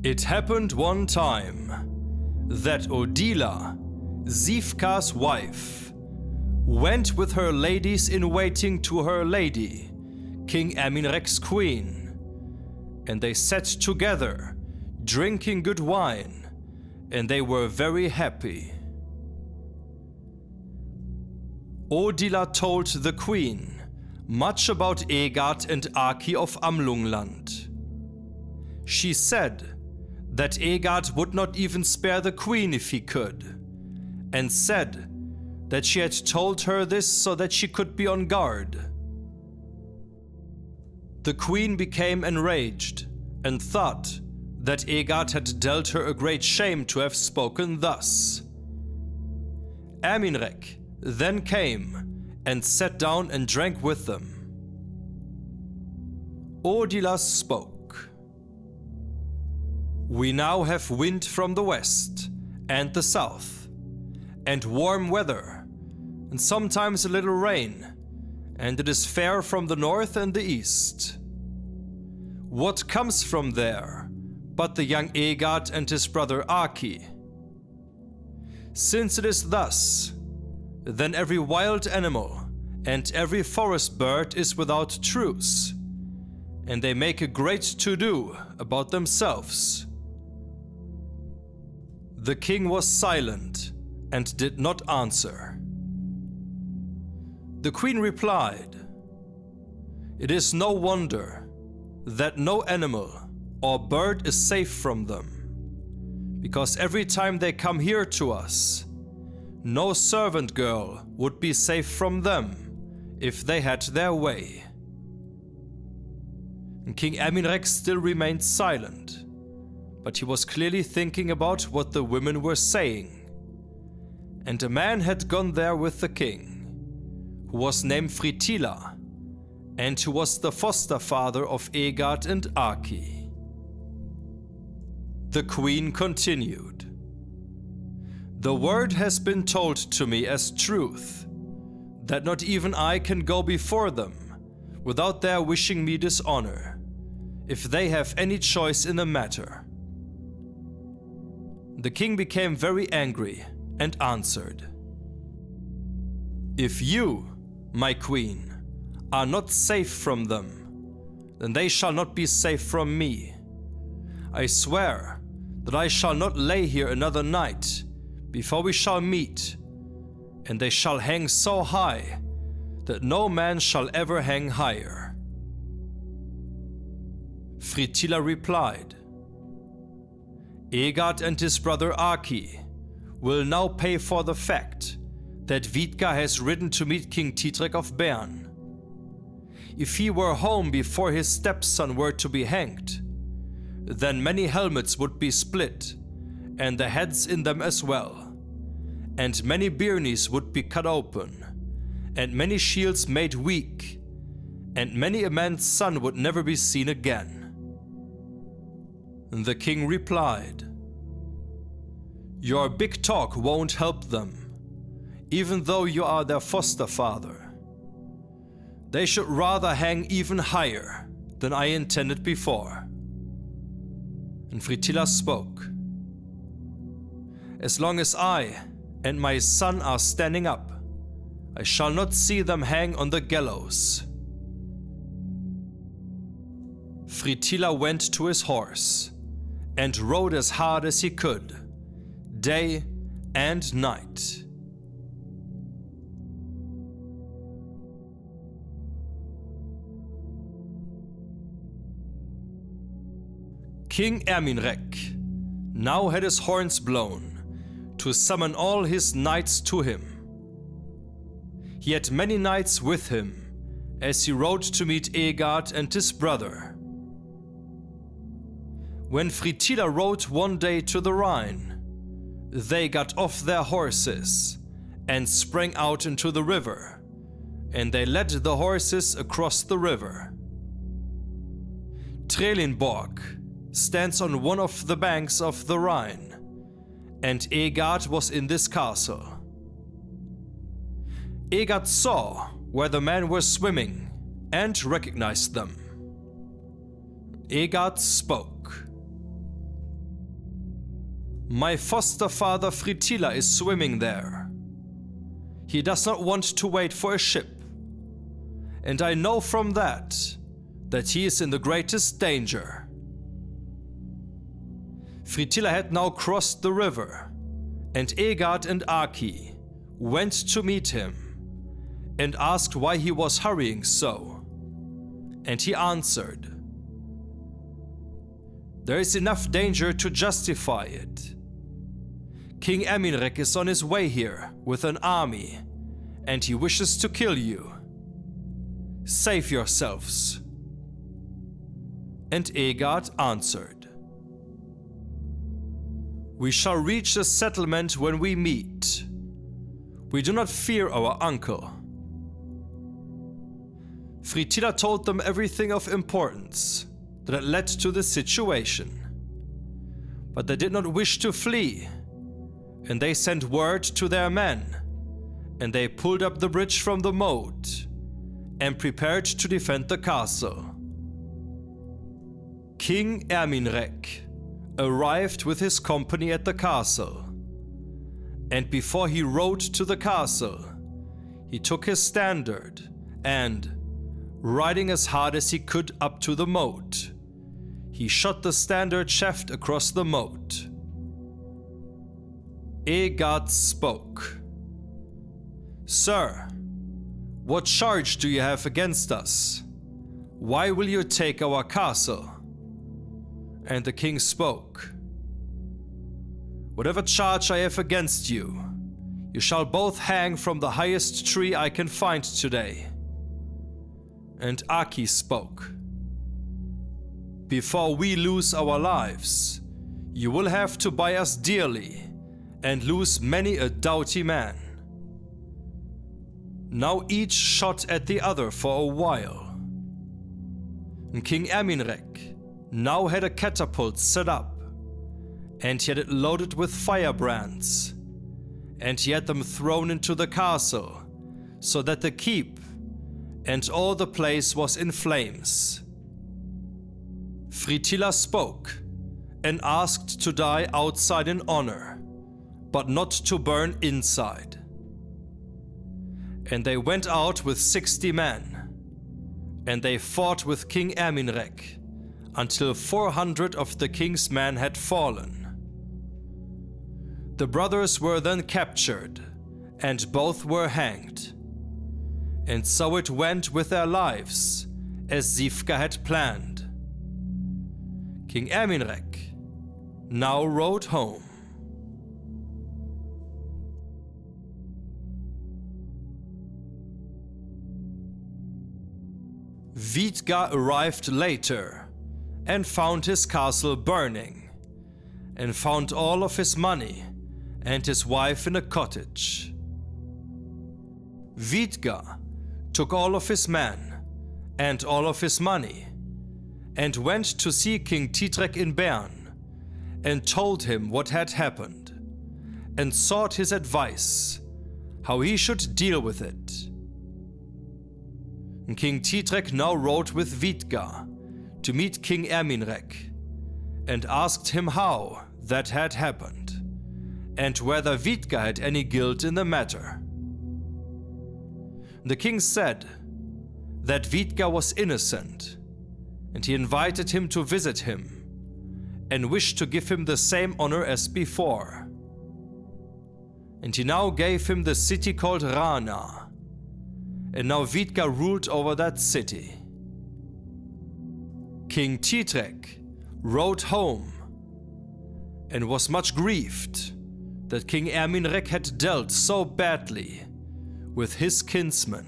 It happened one time that Odila, Zivka's wife, went with her ladies in waiting to her lady, King Erminrek's queen, and they sat together, drinking good wine, and they were very happy. Odila told the queen much about Egard and Aki of Amlungland. She said that Egard would not even spare the queen if he could, and said that she had told her this so that she could be on guard. The queen became enraged and thought that Egard had dealt her a great shame to have spoken thus. Erminrek then came and sat down and drank with them. Odila spoke. We now have wind from the west and the south, and warm weather, and sometimes a little rain, and it is fair from the north and the east. What comes from there but the young Egard and his brother Aki? Since it is thus, then every wild animal and every forest bird is without truce, and they make a great to-do about themselves. The king was silent and did not answer. The queen replied, "It is no wonder that no animal or bird is safe from them, because every time they come here to us, no servant girl would be safe from them if they had their way." And King Erminrek still remained silent, but he was clearly thinking about what the women were saying. And a man had gone there with the king, who was named Attila, and who was the foster father of Egard and Aki. The queen continued, "The word has been told to me as truth, that not even I can go before them without their wishing me dishonor, if they have any choice in the matter." The king became very angry and answered, "If you, my queen, are not safe from them, then they shall not be safe from me. I swear that I shall not lay here another night before we shall meet, and they shall hang so high that no man shall ever hang higher." Attila replied, "Egard and his brother Aki will now pay for the fact that Vidga has ridden to meet King Thidrek of Bern. If he were home before his stepson were to be hanged, then many helmets would be split, and the heads in them as well, and many byrnies would be cut open, and many shields made weak, and many a man's son would never be seen again." The king replied, "Your big talk won't help them, even though you are their foster father. They should rather hang even higher than I intended before." And Attila spoke, "As long as I and my son are standing up, I shall not see them hang on the gallows." Attila went to his horse and rode as hard as he could, day and night. King Erminrek now had his horns blown to summon all his knights to him. He had many knights with him as he rode to meet Egard and his brother. When Attila rode one day to the Rhine, they got off their horses and sprang out into the river, and they led the horses across the river. Trelinborg stands on one of the banks of the Rhine, and Egard was in this castle. Egard saw where the men were swimming and recognized them. Egard spoke. My foster father Frittila is swimming there. He does not want to wait for a ship, and I know from that he is in the greatest danger." Frittila had now crossed the river, and Egard and Aki went to meet him and asked why he was hurrying so. And he answered, "There is enough danger to justify it. King Erminrek is on his way here with an army, and he wishes to kill you. Save yourselves." And Egard answered, "We shall reach the settlement when we meet. We do not fear our uncle." Frittila told them everything of importance that had led to the situation. But they did not wish to flee, and they sent word to their men, and they pulled up the bridge from the moat and prepared to defend the castle. King Erminrek arrived with his company at the castle, and before he rode to the castle, he took his standard and, riding as hard as he could up to the moat, he shot the standard shaft across the moat. Egard spoke. "Sir, what charge do you have against us? Why will you take our castle?" And the king spoke. "Whatever charge I have against you, you shall both hang from the highest tree I can find today." And Aki spoke. "Before we lose our lives, you will have to buy us dearly and lose many a doughty man." Now each shot at the other for a while. And King Erminrek now had a catapult set up, and he had it loaded with firebrands, and he had them thrown into the castle, so that the keep and all the place was in flames. Frittila spoke and asked to die outside in honor, but not to burn inside. And they went out with 60 men, and they fought with King Erminrek until 400 of the king's men had fallen. The brothers were then captured, and both were hanged. And so it went with their lives, as Sifka had planned. King Erminrek now rode home. Vidga arrived later and found his castle burning, and found all of his money and his wife in a cottage. Vidga took all of his men and all of his money, and went to see King Thidrek in Bern, and told him what had happened, and sought his advice, how he should deal with it. And King Thidrek now rode with Vidga to meet King Erminrek, and asked him how that had happened, and whether Vidga had any guilt in the matter. The king said that Vidga was innocent, and he invited him to visit him, and wished to give him the same honor as before. And he now gave him the city called Rhine, and now Vidga ruled over that city. King Thidrek rode home, and was much grieved that King Erminrek had dealt so badly with his kinsmen.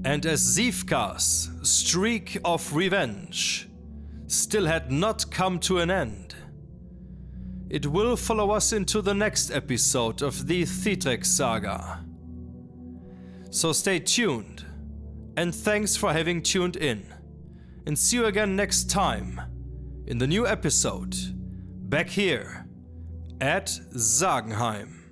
And as Sifka's streak of revenge still had not come to an end, it will follow us into the next episode of the Thidrekssaga. So stay tuned, and thanks for having tuned in, and see you again next time in the new episode, back here at Sagenheim.